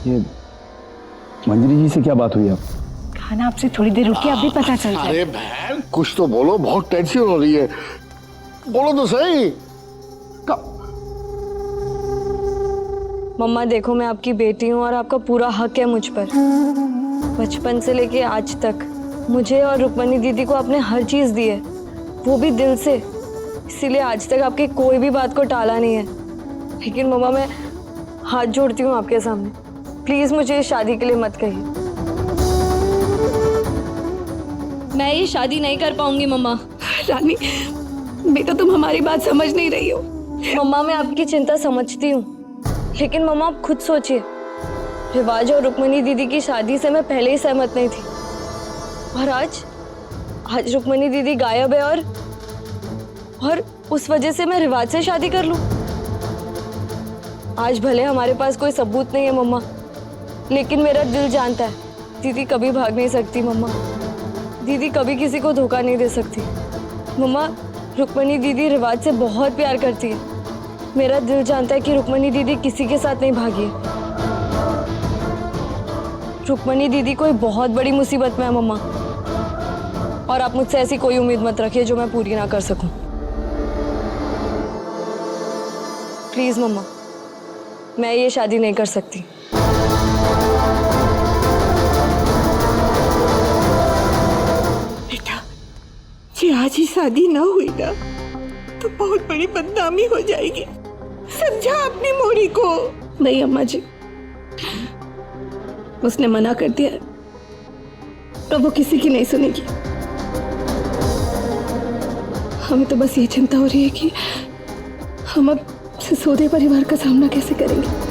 ये मंजरी जी से क्या बात हुई? आप खाना आपसे थोड़ी देर रुकिए, अभी पता चल जाए। अरे बहन कुछ तो बोलो, बहुत टेंशन हो रही है, बोलो तो सही। मम्मा देखो, मैं आपकी बेटी हूँ और आपका पूरा हक है मुझ पर। बचपन से लेके आज तक मुझे और रुक्मणी दीदी को आपने हर चीज दी है, वो भी दिल से। इसीलिए आज तक आपकी कोई भी बात को टाला नहीं है। लेकिन मम्मा मैं हाथ जोड़ती हूँ आपके सामने, प्लीज मुझे इस शादी के लिए मत कहिए। मैं ये शादी नहीं कर पाऊंगी मम्मा। रानी बेटा, तुम हमारी बात समझ नहीं रही हो। मम्मा मैं आपकी चिंता समझती हूँ, लेकिन मम्मा आप खुद सोचिए, रिवाज और रुक्मणी दीदी की शादी से मैं पहले ही सहमत नहीं थी, और आज रुक्मणी दीदी गायब है और उस वजह से मैं रिवाज से शादी कर लूं। आज भले हमारे पास कोई सबूत नहीं है मम्मा, लेकिन मेरा दिल जानता है दीदी कभी भाग नहीं सकती। मम्मा दीदी कभी किसी को धोखा नहीं दे सकती। मम्मा रुक्मणी दीदी रिवाज से बहुत प्यार करती है। मेरा दिल जानता है कि रुक्मणी दीदी किसी के साथ नहीं भागी। रुक्मणी दीदी कोई बहुत बड़ी मुसीबत में है मम्मा, और आप मुझसे ऐसी कोई उम्मीद मत रखिए जो मैं पूरी ना कर सकूं। प्लीज मम्मा, मैं ये शादी नहीं कर सकती। बेटा, ये आज ही शादी ना हुई ना तो बहुत बड़ी बदनामी हो जाएगी। समझा अपनी मोरी को। नहीं अम्मा जी, उसने मना कर दिया, तो वो किसी की नहीं सुनेगी। हमें तो बस ये चिंता हो रही है कि हम अब सिसोदिया परिवार का सामना कैसे करेंगे।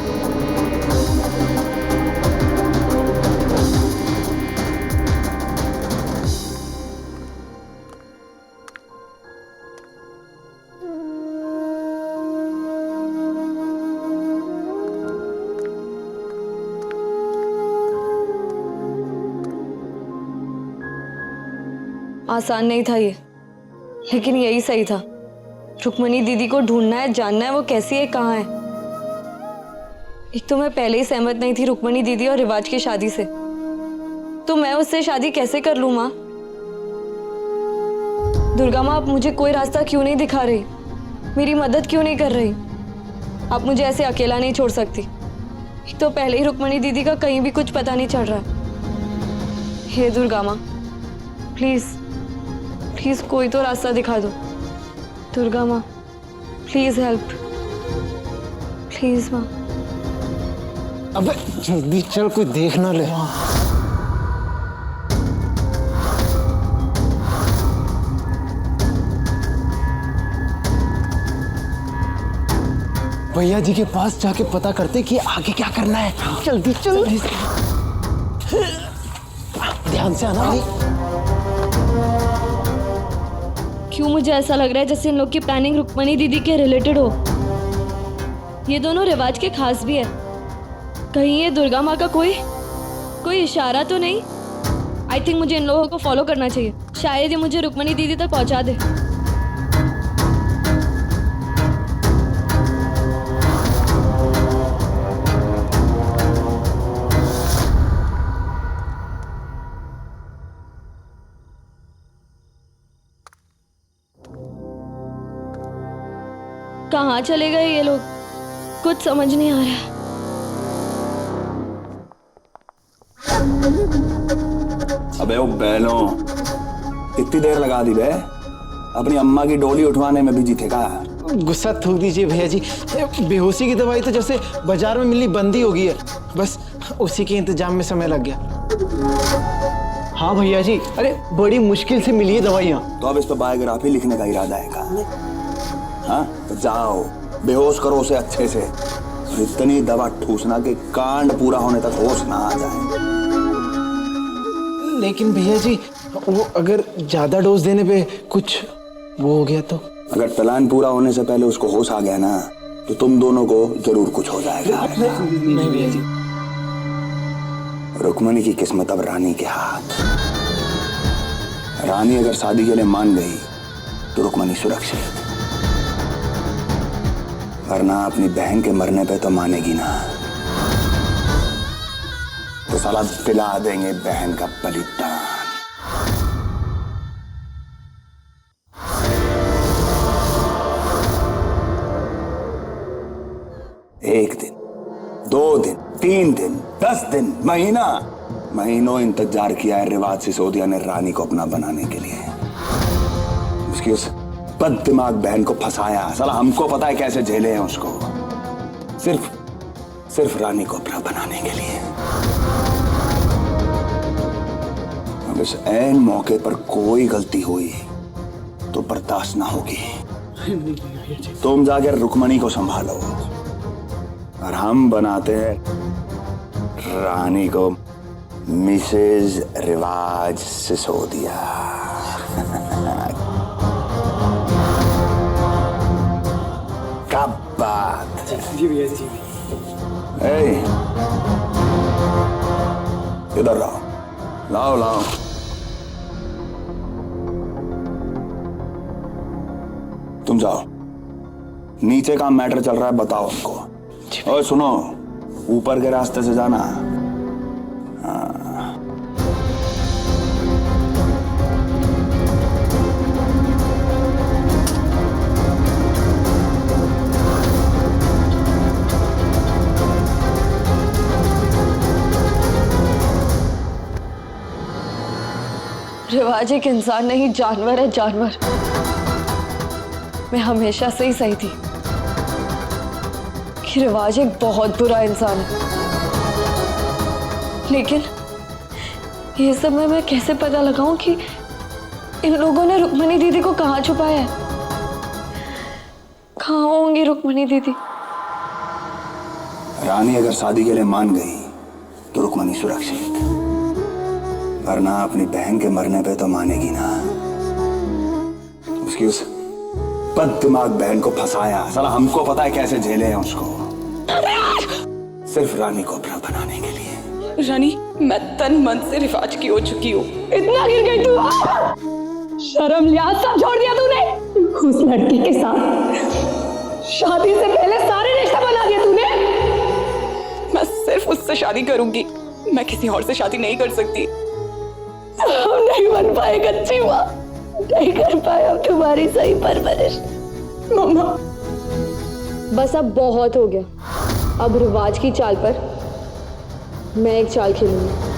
आसान नहीं था ये, लेकिन यही सही था। रुक्मणी दीदी को ढूंढना है, जानना है वो कैसी है, कहाँ है। एक तो मैं पहले ही सहमत नहीं थी रुक्मणी दीदी और रिवाज की शादी से, तो मैं उससे शादी कैसे कर लूं माँ? दुर्गा माँ, आप मुझे कोई रास्ता क्यों नहीं दिखा रही? मेरी मदद क्यों नहीं कर रही? आप मुझे ऐसे अकेला नहीं छोड़ सकती। एक तो पहले ही रुक्मणी दीदी का कहीं भी कुछ पता नहीं चल रहा। हे दुर्गा माँ, प्लीज प्लीज कोई तो रास्ता दिखा दो। दुर्गा माँ प्लीज हेल्प, प्लीज माँ। अबे जल्दी चल, कोई देख ना ले। भैया जी के पास जाके पता करते कि आगे क्या करना है। जल्दी चल, ध्यान से आना भाई। क्यों मुझे ऐसा लग रहा है जैसे इन लोग की प्लानिंग रुक्मणी दीदी के रिलेटेड हो। ये दोनों रिवाज के खास भी है। कहीं ये दुर्गा माँ का कोई इशारा तो नहीं? आई थिंक मुझे इन लोगों को फॉलो करना चाहिए, शायद ये मुझे रुक्मणी दीदी तक पहुंचा दे। कहाँ चले गए ये लोग, कुछ समझ नहीं आ रहा। अबे ओ बैलो, कितनी देर लगा दी बे? अपनी अम्मा की डोली उठवाने में बिजी थे का? गुस्सा थूक दीजिए भैया जी। बेहोशी की दवाई तो जैसे बाजार में मिलनी बंदी हो गई है, बस उसी के इंतजाम में समय लग गया। हाँ भैया जी, अरे बड़ी मुश्किल से मिली है दवाइयाँ। तो अब इस पर बायोग्राफी लिखने का इरादा है का? हाँ तो जाओ, बेहोश करो उसे अच्छे से, और इतनी दवा ठूसना कि कांड पूरा होने तक होश ना आ जाए। लेकिन भैया जी, वो अगर ज्यादा डोज देने पे कुछ वो हो गया तो? अगर प्लान पूरा होने से पहले उसको होश आ गया ना, तो तुम दोनों को जरूर कुछ हो जाएगा। नहीं भैया जी। रुक्मणी की किस्मत अब रानी के हाथ। रानी अगर शादी के लिए मान गई तो रुक्मणी सुरक्षित, वरना अपनी बहन के मरने पे तो मानेगी ना। साला पिला देंगे बहन का बलिदान। एक दिन, 2 दिन, 3 दिन, 10 दिन, महीनों इंतजार किया है रिवाज सिसोदिया ने रानी को अपना बनाने के लिए। उसकी उस बददिमाग बहन को फंसाया। साला हमको पता है कैसे झेले हैं उसको, सिर्फ रानी को अपना बनाने के लिए। अब इस ऐन मौके पर कोई गलती हुई तो बर्दाश्त ना होगी। तुम जाकर रुक्मणी को संभालो और हम बनाते हैं रानी को मिसेज रिवाज सिसोदिया। क्या बात जी भैया जी। इधर लाओ। तुम जाओ, नीचे का मैटर चल रहा है, बताओ हमको। और सुनो, ऊपर के रास्ते से जाना। रिवाज एक इंसान नहीं, जानवर है, जानवर। मैं हमेशा से ही सही थी कि रिवाज एक बहुत बुरा इंसान है, लेकिन ये समय मैं कैसे पता लगाऊं कि इन लोगों ने रुक्मणी दीदी को कहाँ छुपाया है? कहाँ होंगी रुक्मणी दीदी? रानी अगर शादी के लिए मान गई तो रुक्मणी सुरक्षित, वरना अपनी बहन के मरने पे तो मानेगी ना। उसकी उस बददिमाग बहन को फंसाया। साला हमको पता है कैसे झेले हैं उसको, सिर्फ रानी को अपना बनाने के लिए। रानी, मैं तन मन से रिवाज की हो चुकी हूँ। इतना गिर गई तू? शर्म लिहाज सब छोड़ दिया तूने उस लड़की के साथ। शादी से पहले सारे रिश्ता बना दिया तूने। मैं सिर्फ उससे शादी करूंगी, मैं किसी और से शादी नहीं कर सकती। हम नहीं बन पाए अच्छी माँ, नहीं कर पाए हम तुम्हारी सही परवरिश। मम्मा, बस अब बहुत हो गया। अब रिवाज की चाल पर मैं एक चाल खेलूंगी।